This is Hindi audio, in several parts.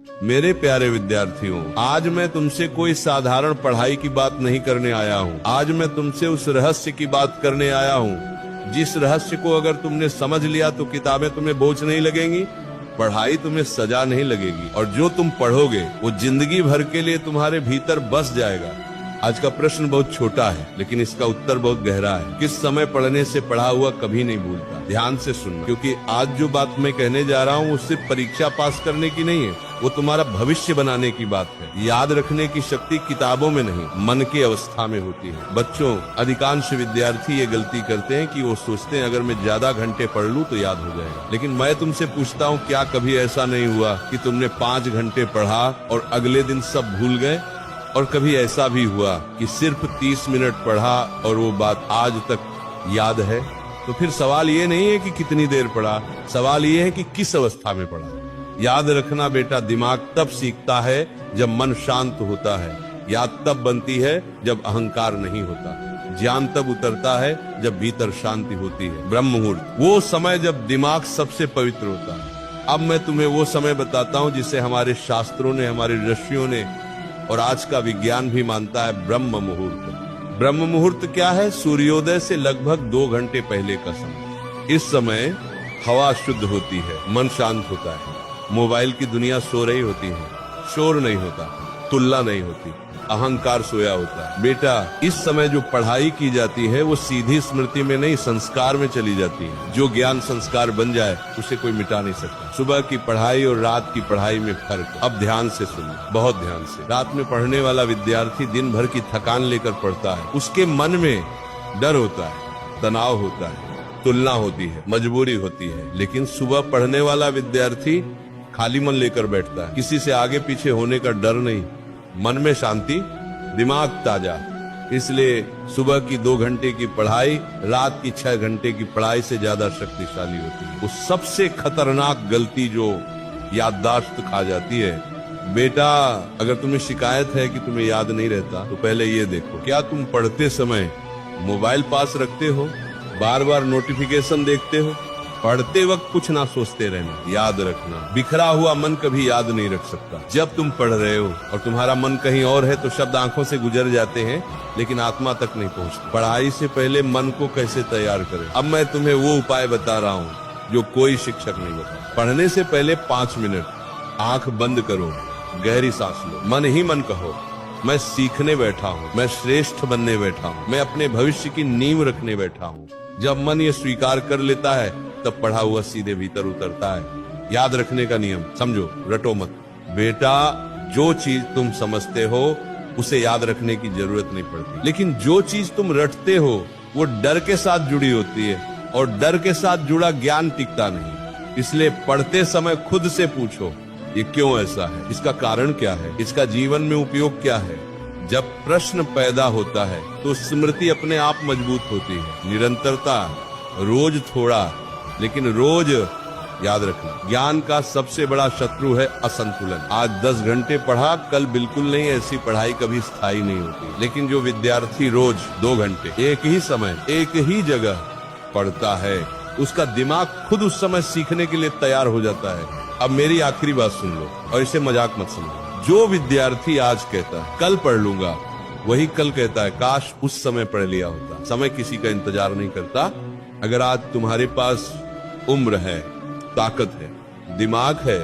मेरे प्यारे विद्यार्थियों, आज मैं तुमसे कोई साधारण पढ़ाई की बात नहीं करने आया हूँ। आज मैं तुमसे उस रहस्य की बात करने आया हूँ जिस रहस्य को अगर तुमने समझ लिया तो किताबें तुम्हें बोझ नहीं लगेंगी, पढ़ाई तुम्हें सजा नहीं लगेगी, और जो तुम पढ़ोगे वो जिंदगी भर के लिए तुम्हारे भीतर बस जाएगा। आज का प्रश्न बहुत छोटा है लेकिन इसका उत्तर बहुत गहरा है। किस समय पढ़ने से पढ़ा हुआ कभी नहीं भूलता। ध्यान से सुनना, क्योंकि आज जो बात मैं कहने जा रहा हूँ वो सिर्फ परीक्षा पास करने की नहीं है, वो तुम्हारा भविष्य बनाने की बात है। याद रखने की शक्ति किताबों में नहीं, मन की अवस्था में होती है। बच्चों, अधिकांश विद्यार्थी ये गलती करते हैं कि वो सोचते हैं अगर मैं ज्यादा घंटे पढ़ लूँ तो याद हो जाएगा। लेकिन मैं तुमसे पूछता हूँ, क्या कभी ऐसा नहीं हुआ कि तुमने 5 घंटे पढ़ा और अगले दिन सब भूल गए? और कभी ऐसा भी हुआ कि सिर्फ 30 मिनट पढ़ा और वो बात आज तक याद है? तो फिर सवाल ये नहीं है कि कितनी देर पढ़ा, सवाल ये है कि किस अवस्था में पढ़ा। याद रखना बेटा, दिमाग तब सीखता है जब मन शांत होता है। याद तब बनती है जब अहंकार नहीं होता। ज्ञान तब उतरता है जब भीतर शांति होती है। ब्रह्म मुहूर्त, वो समय जब दिमाग सबसे पवित्र होता है। अब मैं तुम्हें वो समय बताता हूँ जिसे हमारे शास्त्रों ने, हमारे ऋषियों ने और आज का विज्ञान भी मानता है, ब्रह्म मुहूर्त। ब्रह्म मुहूर्त क्या है? सूर्योदय से लगभग 2 घंटे पहले का समय। इस समय हवा शुद्ध होती है, मन शांत होता है, मोबाइल की दुनिया सो रही होती है, शोर नहीं होता, तुलना नहीं होती, अहंकार सोया होता है। बेटा, इस समय जो पढ़ाई की जाती है वो सीधी स्मृति में नहीं, संस्कार में चली जाती है। जो ज्ञान संस्कार बन जाए उसे कोई मिटा नहीं सकता। सुबह की पढ़ाई और रात की पढ़ाई में फर्क। अब ध्यान से सुनो, बहुत ध्यान से। रात में पढ़ने वाला विद्यार्थी दिन भर की थकान लेकर पढ़ता है। उसके मन में डर होता है, तनाव होता है, तुलना होती है, मजबूरी होती है। लेकिन सुबह पढ़ने वाला विद्यार्थी खाली मन लेकर बैठता है, किसी से आगे पीछे होने का डर नहीं, मन में शांति, दिमाग ताजा। इसलिए सुबह की 2 घंटे की पढ़ाई रात की 6 घंटे की पढ़ाई से ज्यादा शक्तिशाली होती है। वो सबसे खतरनाक गलती जो याददाश्त खा जाती है। बेटा, अगर तुम्हें शिकायत है कि तुम्हें याद नहीं रहता तो पहले ये देखो, क्या तुम पढ़ते समय मोबाइल पास रखते हो, बार बार नोटिफिकेशन देखते हो? पढ़ते वक्त कुछ ना सोचते रहना। याद रखना, बिखरा हुआ मन कभी याद नहीं रख सकता। जब तुम पढ़ रहे हो और तुम्हारा मन कहीं और है तो शब्द आंखों से गुजर जाते हैं लेकिन आत्मा तक नहीं पहुंचते। पढ़ाई से पहले मन को कैसे तैयार करें, अब मैं तुम्हें वो उपाय बता रहा हूँ जो कोई शिक्षक नहीं बता। पढ़ने से पहले 5 मिनट आंख बंद करो, गहरी सांस लो, मन ही मन कहो, मैं सीखने बैठा हूँ, मैं श्रेष्ठ बनने बैठा हूँ, मैं अपने भविष्य की नींव रखने बैठा हूँ। जब मन ये स्वीकार कर लेता है तब पढ़ा हुआ सीधे भीतर उतरता है। याद रखने का नियम समझो, रटो मत। बेटा, जो चीज तुम समझते हो उसे याद रखने की जरूरत नहीं पड़ती, लेकिन जो चीज तुम रटते हो वो डर के साथ जुड़ी होती है और डर के साथ जुड़ा ज्ञान टिकता नहीं। इसलिए पढ़ते समय खुद से पूछो, ये क्यों ऐसा है, इसका कारण क्या है, इसका जीवन में उपयोग क्या है। जब प्रश्न पैदा होता है तो स्मृति अपने आप मजबूत होती है। निरंतरता, रोज थोड़ा लेकिन रोज याद रखना। ज्ञान का सबसे बड़ा शत्रु है असंतुलन। आज 10 घंटे पढ़ा, कल बिल्कुल नहीं, ऐसी पढ़ाई कभी स्थायी नहीं होती। लेकिन जो विद्यार्थी रोज 2 घंटे एक ही समय एक ही जगह पढ़ता है, उसका दिमाग खुद उस समय सीखने के लिए तैयार हो जाता है। अब मेरी आखिरी बात सुन लो और इसे मजाक मत समझो। जो विद्यार्थी आज कहता है कल पढ़ लूंगा, वही कल कहता है काश उस समय पढ़ लिया होता। समय किसी का इंतजार नहीं करता। अगर आज तुम्हारे पास उम्र है, ताकत है, दिमाग है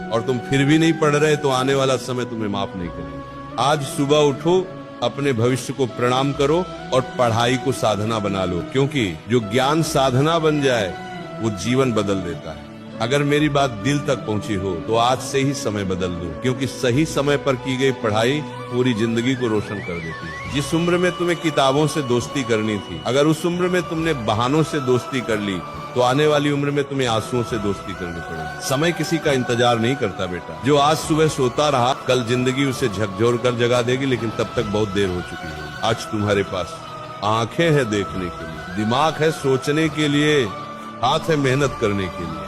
और तुम फिर भी नहीं पढ़ रहे तो आने वाला समय तुम्हें माफ नहीं करेगा। आज सुबह उठो, अपने भविष्य को प्रणाम करो और पढ़ाई को साधना बना लो, क्योंकि जो ज्ञान साधना बन जाए वो जीवन बदल देता है। अगर मेरी बात दिल तक पहुंची हो तो आज से ही समय बदल दो, क्योंकि सही समय पर की गई पढ़ाई पूरी जिंदगी को रोशन कर देती है। जिस उम्र में तुम्हें किताबों से दोस्ती करनी थी, अगर उस उम्र में तुमने बहानों से दोस्ती कर ली तो आने वाली उम्र में तुम्हें आंसुओं से दोस्ती करनी पड़ेगी। समय किसी का इंतजार नहीं करता बेटा। जो आज सुबह सोता रहा, कल जिंदगी उसे झकझोर कर जगा देगी, लेकिन तब तक बहुत देर हो चुकी है। आज तुम्हारे पास आंखें हैं देखने के लिए, दिमाग है सोचने के लिए, हाथ है मेहनत करने के लिए।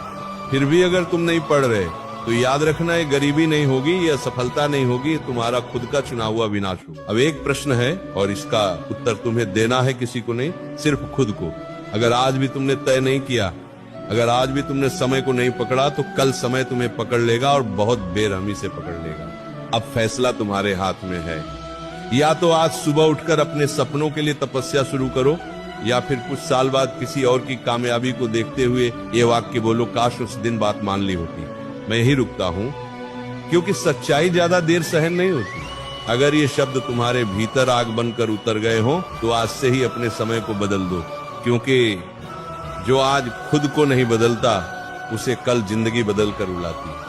फिर भी अगर तुम नहीं पढ़ रहे तो याद रखना, ये गरीबी नहीं होगी, ये असफलता नहीं होगी, तुम्हारा खुद का चुना हुआ विनाश होगा। अब एक प्रश्न है और इसका उत्तर तुम्हें देना है, किसी को नहीं, सिर्फ खुद को। अगर आज भी तुमने तय नहीं किया अगर आज भी तुमने समय को नहीं पकड़ा तो कल समय तुम्हें पकड़ लेगा और बहुत बेरहमी से पकड़ लेगा। अब फैसला तुम्हारे हाथ में है। या तो आज सुबह उठकर अपने सपनों के लिए तपस्या शुरू करो, या फिर कुछ साल बाद किसी और की कामयाबी को देखते हुए ये वाक्य बोलो, काश उस दिन बात मान ली होती। मैं यही रुकता हूं, क्योंकि सच्चाई ज्यादा देर सहन नहीं होती। अगर ये शब्द तुम्हारे भीतर आग बनकर उतर गए हो तो आज से ही अपने समय को बदल दो, क्योंकि जो आज खुद को नहीं बदलता उसे कल जिंदगी बदल कर उड़ाती है।